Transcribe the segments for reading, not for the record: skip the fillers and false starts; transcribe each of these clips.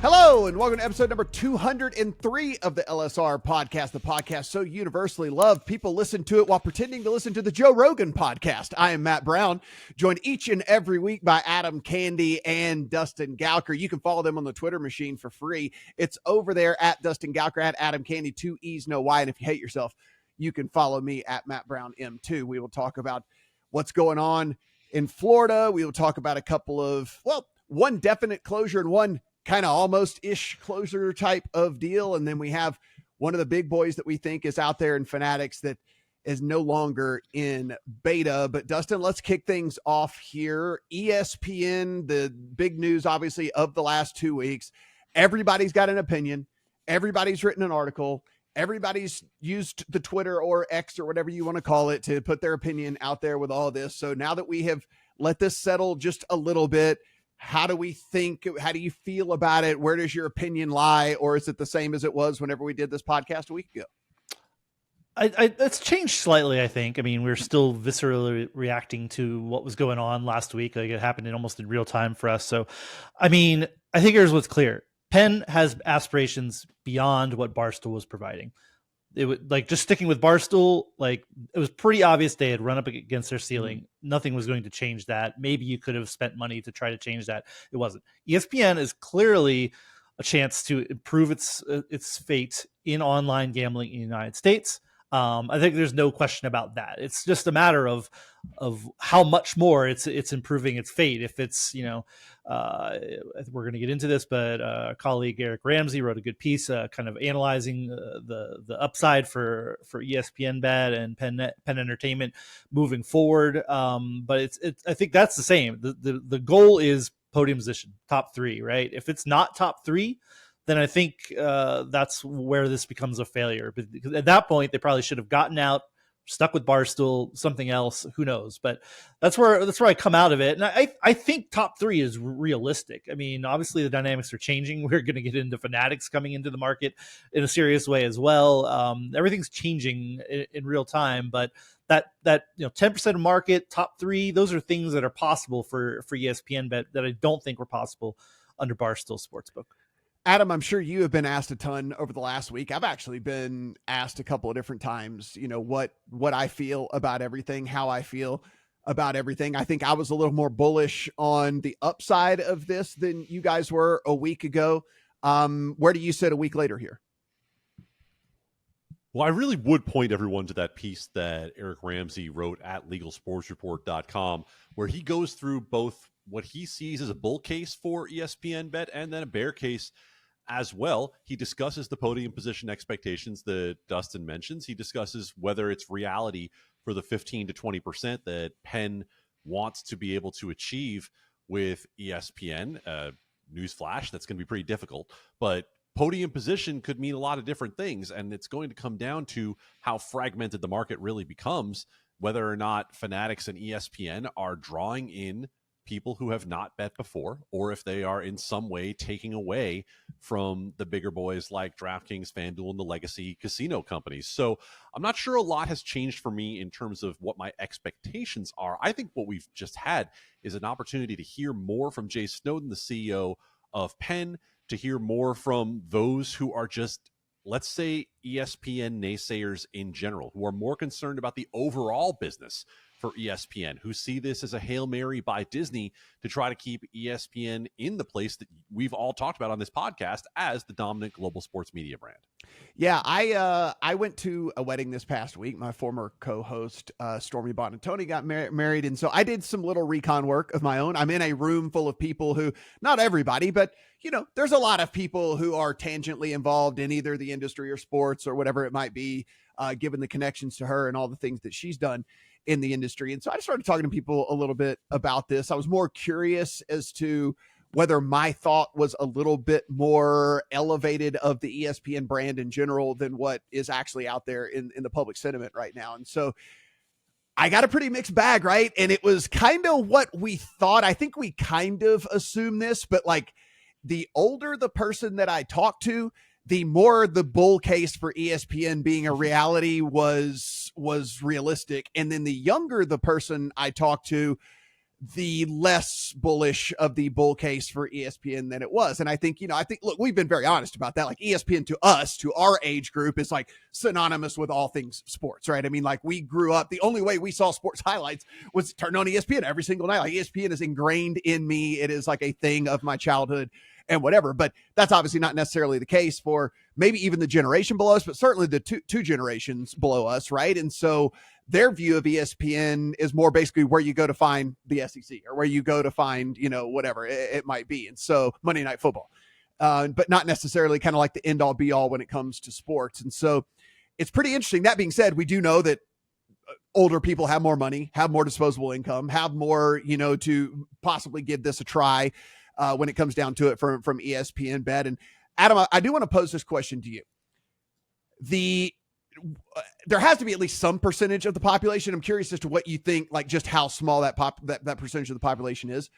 Hello, and welcome to episode number 203 of the LSR podcast, the podcast so universally loved, people listen to it while pretending to listen to the Joe Rogan podcast. I am Matt Brown, joined each and every week by Adam Candee and Dustin Gouker. You can follow them on the Twitter machine for free. It's over there at Dustin Gouker, at Adam Candee, 2 E's, no Y. And if you hate yourself, you can follow me at Matt Brown M2. We will talk about what's going on in Florida. We will talk about a couple of, one definite closure and one kind of almost-ish closure type of deal. And then we have one of the big boys that we think is out there in Fanatics that is no longer in beta. But Dustin, let's kick things off here. ESPN, the big news, obviously, of the last 2 weeks. Everybody's got an opinion. Everybody's written an article. Everybody's used the Twitter or X or whatever you want to call it to put their opinion out there with all this. So now that we have let this settle just a little bit, how do we think, how do you feel about it? Where does your opinion lie? Or is it the same as it was whenever we did this podcast a week ago? It's changed slightly, I think. I mean, we're still viscerally reacting to what was going on last week. Like, it happened almost in real time for us. So, I mean, I think here's what's clear. Penn has aspirations beyond what Barstool was providing. It would, like, just sticking with Barstool, like, it was pretty obvious they had run up against their ceiling. Nothing was going to change that. Maybe you could have spent money to try to change that. It wasn't. ESPN is clearly a chance to improve its fate in online gambling in the United States. I think there's no question about that. It's just a matter of how much more it's improving its fate. If it's, we're going to get into this, but our colleague Eric Ramsey wrote a good piece kind of analyzing the upside for ESPN Bet and Penn Entertainment moving forward. But I think that's the same. The goal is podium position, top 3, right? If it's not top 3, then I think that's where this becomes a failure. But at that point, they probably should have gotten out, stuck with Barstool, something else. Who knows? But that's where I come out of it. And I think top 3 is realistic. I mean, obviously the dynamics are changing. We're going to get into Fanatics coming into the market in a serious way as well. Everything's changing in real time. But that 10% of market, top 3, those are things that are possible for ESPN Bet that I don't think were possible under Barstool Sportsbook. Adam, I'm sure you have been asked a ton over the last week. I've actually been asked a couple of different times, what I feel about everything, how I feel about everything. I think I was a little more bullish on the upside of this than you guys were a week ago. Where do you sit a week later here? Well, I really would point everyone to that piece that Eric Ramsey wrote at LegalSportsReport.com, where he goes through both what he sees as a bull case for ESPN Bet and then a bear case as well. He discusses the podium position expectations that Dustin mentions. He discusses whether it's reality for the 15 to 20% that Penn wants to be able to achieve with ESPN. Newsflash, that's going to be pretty difficult, but podium position could mean a lot of different things, and it's going to come down to how fragmented the market really becomes, whether or not Fanatics and ESPN are drawing in people who have not bet before, or if they are in some way taking away from the bigger boys like DraftKings, FanDuel, and the legacy casino companies. So I'm not sure a lot has changed for me in terms of what my expectations are. I think what we've just had is an opportunity to hear more from Jay Snowden, the CEO of Penn, to hear more from those who are just, let's say, ESPN naysayers in general, who are more concerned about the overall business for ESPN, who see this as a Hail Mary by Disney to try to keep ESPN in the place that we've all talked about on this podcast as the dominant global sports media brand. Yeah, I went to a wedding this past week. My former co-host, Stormy Bonatoni, got married. And so I did some little recon work of my own. I'm in a room full of people who, not everybody, but there's a lot of people who are tangentially involved in either the industry or sports or whatever it might be, given the connections to her and all the things that she's done in the industry. And so I started talking to people a little bit about this. I was more curious as to whether my thought was a little bit more elevated of the ESPN brand in general than what is actually out there in the public sentiment right now. And so I got a pretty mixed bag, right? And it was kind of what we thought. I think we kind of assumed this, but like the older the person that I talked to, the more the bull case for ESPN being a reality was realistic. And then the younger the person I talked to, the less bullish of the bull case for ESPN than it was. And I think, look, we've been very honest about that. Like ESPN to us, to our age group, is like synonymous with all things sports, right? I mean, like we grew up, the only way we saw sports highlights was turned on ESPN every single night. Like ESPN is ingrained in me. It is like a thing of my childhood and whatever. But that's obviously not necessarily the case for maybe even the generation below us, but certainly the two generations below us, right? And so their view of ESPN is more basically where you go to find the SEC or where you go to find, whatever it might be. And so Monday Night Football, but not necessarily kind of like the end all be all when it comes to sports. And so it's pretty interesting. That being said, we do know that older people have more money, have more disposable income, have more, to possibly give this a try when it comes down to it from ESPN Bet. And Adam, I do want to pose this question to you. There has to be at least some percentage of the population. I'm curious as to what you think, like just how small that percentage of the population is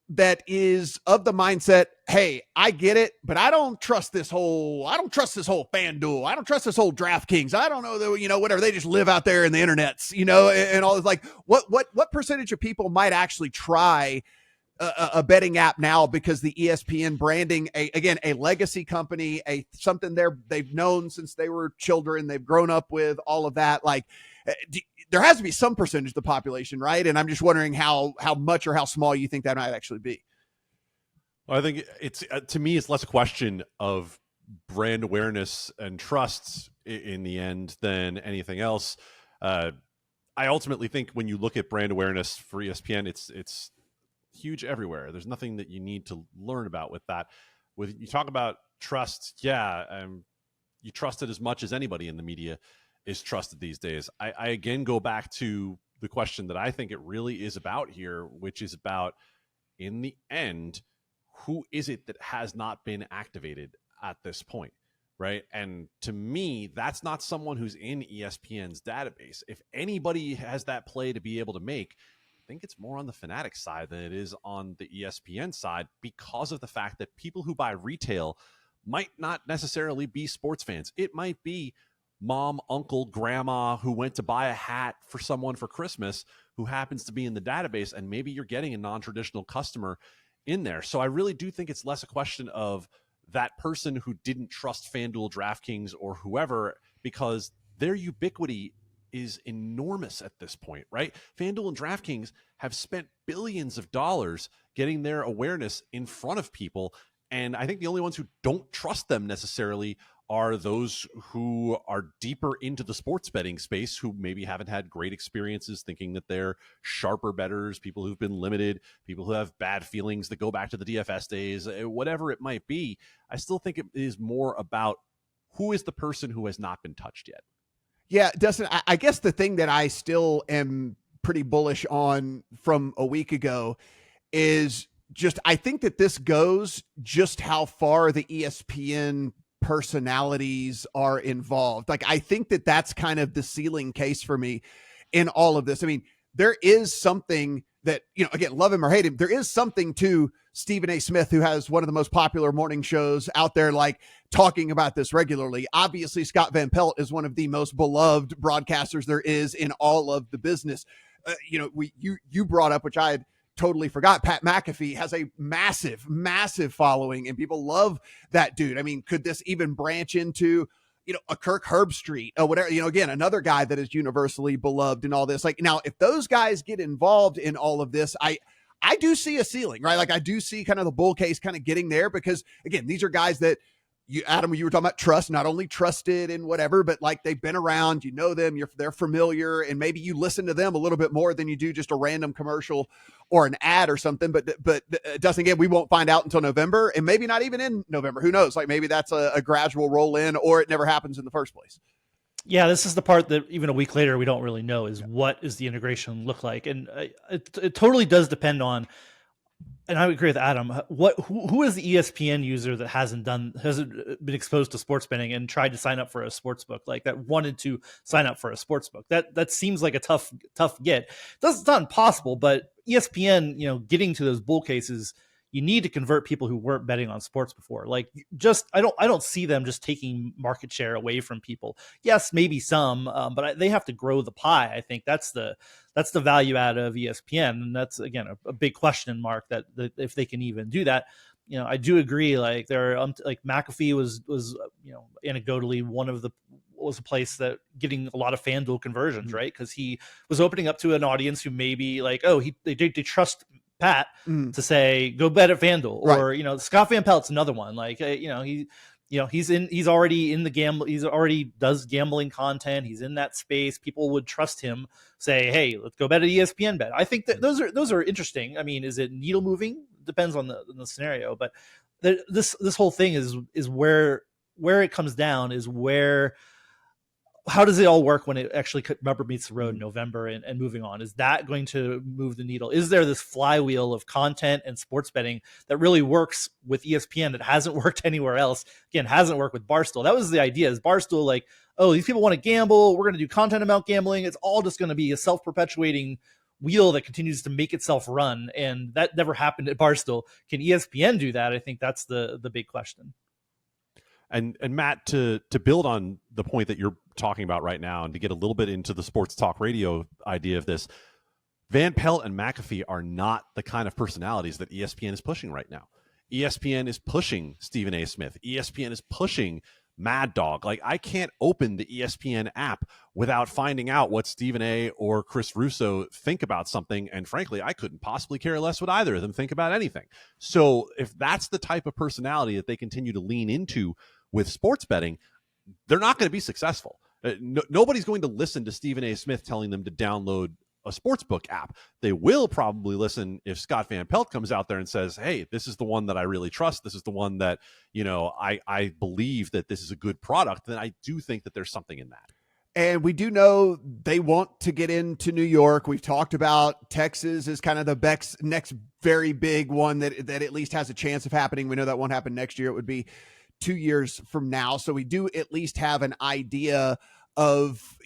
that is of the mindset, hey, I get it, but I don't trust this whole FanDuel. I don't trust this whole DraftKings. I don't know that, whatever. They just live out there in the internets, and all this. Like what percentage of people might actually try a betting app now because the ESPN branding, a legacy company, something they've known since they were children, they've grown up with all of that. Like there has to be some percentage of the population, right? And I'm just wondering how much or how small you think that might actually be. Well, I think it's to me, it's less a question of brand awareness and trusts in the end than anything else. I ultimately think when you look at brand awareness for ESPN, it's huge everywhere. There's nothing that you need to learn about with that. With you talk about trust, you trust it as much as anybody in the media is trusted these days. I again go back to the question that I think it really is about here, which is about, in the end, who is it that has not been activated at this point, right? And to me, that's not someone who's in ESPN's database. If anybody has that play to be able to make, I think it's more on the Fanatics side than it is on the ESPN side, because of the fact that people who buy retail might not necessarily be sports fans. It might be mom, uncle, grandma who went to buy a hat for someone for Christmas who happens to be in the database, and maybe you're getting a non-traditional customer in there. So I really do think it's less a question of that person who didn't trust FanDuel, DraftKings, or whoever, because their ubiquity is enormous at this point, right? FanDuel and DraftKings have spent billions of dollars getting their awareness in front of people. And I think the only ones who don't trust them necessarily are those who are deeper into the sports betting space, who maybe haven't had great experiences thinking that they're sharper bettors, people who've been limited, people who have bad feelings that go back to the DFS days, whatever it might be. I still think it is more about who is the person who has not been touched yet. Yeah, Dustin, I guess the thing that I still am pretty bullish on from a week ago is just, I think that this goes just how far the ESPN personalities are involved. Like, I think that that's kind of the ceiling case for me in all of this. I mean, there is something that, again, love him or hate him, there is something to Stephen A. Smith, who has one of the most popular morning shows out there, like talking about this regularly. Obviously, Scott Van Pelt is one of the most beloved broadcasters there is in all of the business. You brought up, which I had totally forgot, Pat McAfee has a massive, massive following, and people love that dude. I mean, could this even branch into, a Kirk Herbstreit or whatever, again, another guy that is universally beloved and all this. Like, now, if those guys get involved in all of this, I do see a ceiling, right? Like, I do see kind of the bull case kind of getting there, because again, these are guys that Adam, you were talking about trust, not only trusted and whatever, but like they've been around, them, they're familiar, and maybe you listen to them a little bit more than you do just a random commercial or an ad or something. But Dustin, again, we won't find out until November, and maybe not even in November. Who knows? Like, maybe that's a gradual roll in, or it never happens in the first place. Yeah, this is the part that even a week later we don't really know, is what is the integration look like, and it totally does depend on. And I would agree with Adam. Who is the ESPN user that hasn't been exposed to sports betting and tried to sign up for a sports book, like that wanted to sign up for a sports book? That seems like a tough get. It's not impossible, but ESPN, getting to those bull cases, you need to convert people who weren't betting on sports before. Like, just I don't see them just taking market share away from people. Yes, maybe some, but they have to grow the pie. I think that's the value add of ESPN, and that's again a big question mark that if they can even do that. I do agree. Like, there are like McAfee was anecdotally was a place that getting a lot of FanDuel conversions, right? Because he was opening up to an audience who maybe like, they trust Pat to say go bet at FanDuel, right. Or Scott Van Pelt's another one. Like he's already in the gamble. He's already does gambling content. He's in that space. People would trust him. Say, hey, let's go bet at ESPN Bet. I think that those are interesting. I mean, is it needle moving? Depends on the scenario, but this whole thing is where it comes down is how does it all work when it actually rubber meets the road in November and moving on? Is that going to move the needle? Is there this flywheel of content and sports betting that really works with ESPN that hasn't worked anywhere else? Again, hasn't worked with Barstool. That was the idea. Is Barstool like, these people want to gamble. We're going to do content about gambling. It's all just going to be a self-perpetuating wheel that continues to make itself run. And that never happened at Barstool. Can ESPN do that? I think that's the big question. And Matt, to build on the point that you're talking about right now, and to get a little bit into the sports talk radio idea of this, Van Pelt and McAfee are not the kind of personalities that ESPN is pushing right now. ESPN is pushing Stephen A. Smith. ESPN is pushing Mad Dog. Like, I can't open the ESPN app without finding out what Stephen A. or Chris Russo think about something. And frankly, I couldn't possibly care less what either of them think about anything. So if that's the type of personality that they continue to lean into with sports betting, they're not going to be successful. Nobody's going to listen to Stephen A. Smith telling them to download a sportsbook app. They will probably listen if Scott Van Pelt comes out there and says, hey, this is the one that I really trust. This is the one that, I believe that this is a good product. Then I do think that there's something in that. And we do know they want to get into New York. We've talked about Texas as kind of the next very big one that at least has a chance of happening. We know that won't happen next year. It would be 2 years from now. So we do at least have an idea of,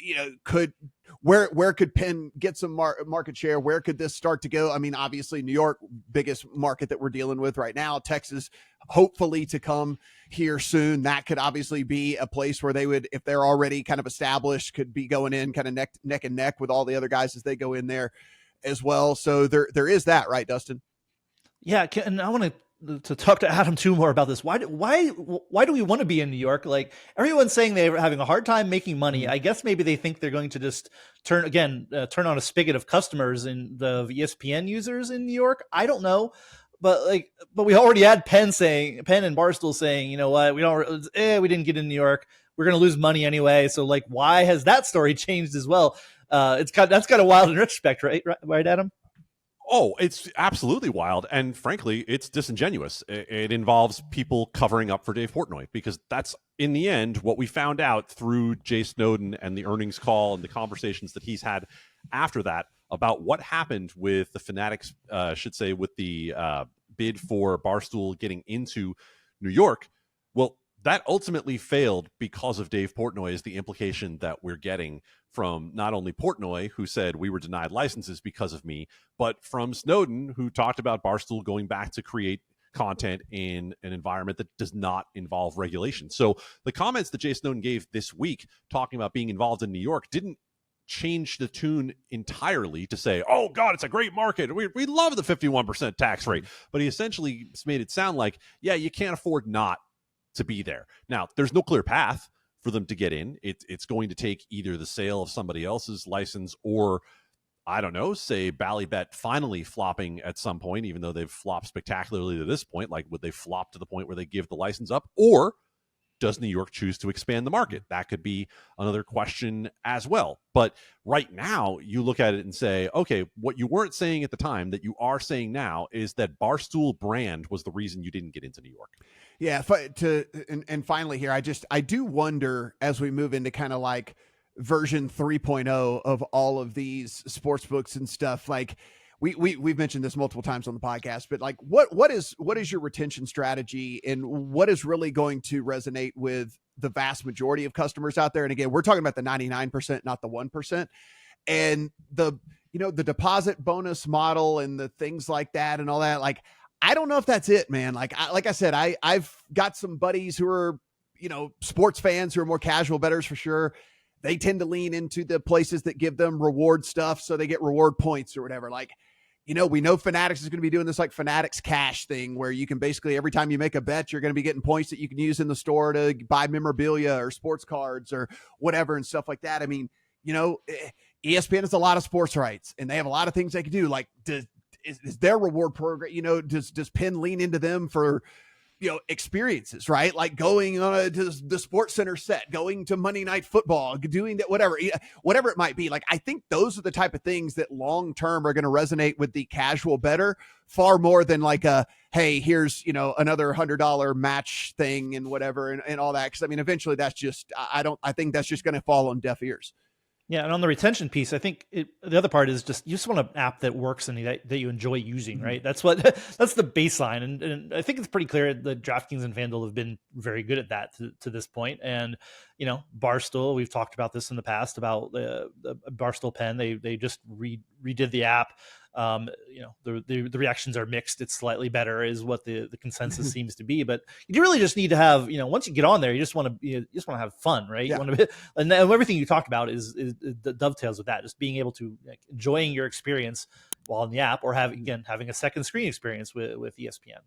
where could Penn get some market share? Where could this start to go? I mean, obviously New York, biggest market that we're dealing with right now. Texas, hopefully to come here soon. That could obviously be a place where they would, if they're already kind of established, could be going in kind of neck and neck with all the other guys as they go in there as well. So there is that, right, Dustin? Yeah. And I want to talk to Adam too more about this. Why do we want to be in New York? Like, everyone's saying they're having a hard time making money. I guess maybe they think they're going to just turn on a spigot of customers in the ESPN users in New York. I don't know, but we already had Penn and Barstool saying, you know what, we didn't get in New York. We're going to lose money anyway. So like, why has that story changed as well? That's kind of wild in retrospect, right, Adam? Oh, it's absolutely wild. And frankly, it's disingenuous. It involves people covering up for Dave Portnoy, because that's, in the end, what we found out through Jay Snowden and the earnings call and the conversations that he's had after that about what happened with the Fanatics, with the bid for Barstool getting into New York. Well, that ultimately failed because of Dave Portnoy, is the implication that we're getting from not only Portnoy, who said we were denied licenses because of me, but from Snowden, who talked about Barstool going back to create content in an environment that does not involve regulation. So the comments that Jay Snowden gave this week talking about being involved in New York didn't change the tune entirely to say, oh God, it's a great market. We love the 51% tax rate. But he essentially made it sound like, yeah, you can't afford not to be there. Now, there's no clear path for them to get in. It's going to take either the sale of somebody else's license, or, I don't know, say Ballybet finally flopping at some point, even though they've flopped spectacularly to this point. Like, would they flop to the point where they give the license up? Or does New York choose to expand the market? That could be another question as well. But right now, you look at it and say, okay, what you weren't saying at the time that you are saying now is that Barstool brand was the reason you didn't get into New York. Yeah. And finally here, I do wonder, as we move into kind of like version 3.0 of all of these sports books and stuff, like we've mentioned this multiple times on the podcast, but like what is your retention strategy, and what is really going to resonate with the vast majority of customers out there? And again, we're talking about the 99%, not the 1%. And the deposit bonus model and the things like that and all that, like, I don't know if that's it, man. Like I said, I've got some buddies who are, sports fans who are more casual bettors for sure. They tend to lean into the places that give them reward stuff, so they get reward points or whatever. Like, we know Fanatics is going to be doing this like Fanatics Cash thing where you can basically, every time you make a bet, you're going to be getting points that you can use in the store to buy memorabilia or sports cards or whatever and stuff like that. I mean, ESPN has a lot of sports rights and they have a lot of things they can do. Like, is their reward program, does Penn lean into them for, experiences, right? Like going on to the Sports Center set, going to Monday Night Football, doing that, whatever it might be. Like, I think those are the type of things that long-term are going to resonate with the casual bettor far more than like hey, here's, another $100 match thing and whatever and all that. Cause I mean, eventually that's just, I think that's just going to fall on deaf ears. Yeah, and on the retention piece, I think the other part is just you just want an app that works and that you enjoy using, right? That's the baseline, and I think it's pretty clear that DraftKings and FanDuel have been very good at that to this point. And Barstool, we've talked about this in the past about the Barstool Penn. They just redid the app. The reactions are mixed. It's slightly better is what the consensus seems to be, but you really just need to have, once you get on there, you just want to have fun, right? Yeah. You want to, and everything you talked about is dovetails with that, just being able to enjoying your experience while in the app or having a second screen experience with ESPN.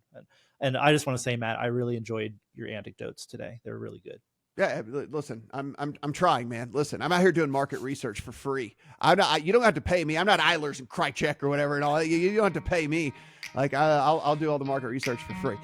And I just want to say, Matt, I really enjoyed your anecdotes today. They're really good. Yeah, listen, I'm trying, man. Listen, I'm out here doing market research for free. You don't have to pay me. I'm not Eilers and Krychek or whatever and all. You don't have to pay me. Like I'll do all the market research for free.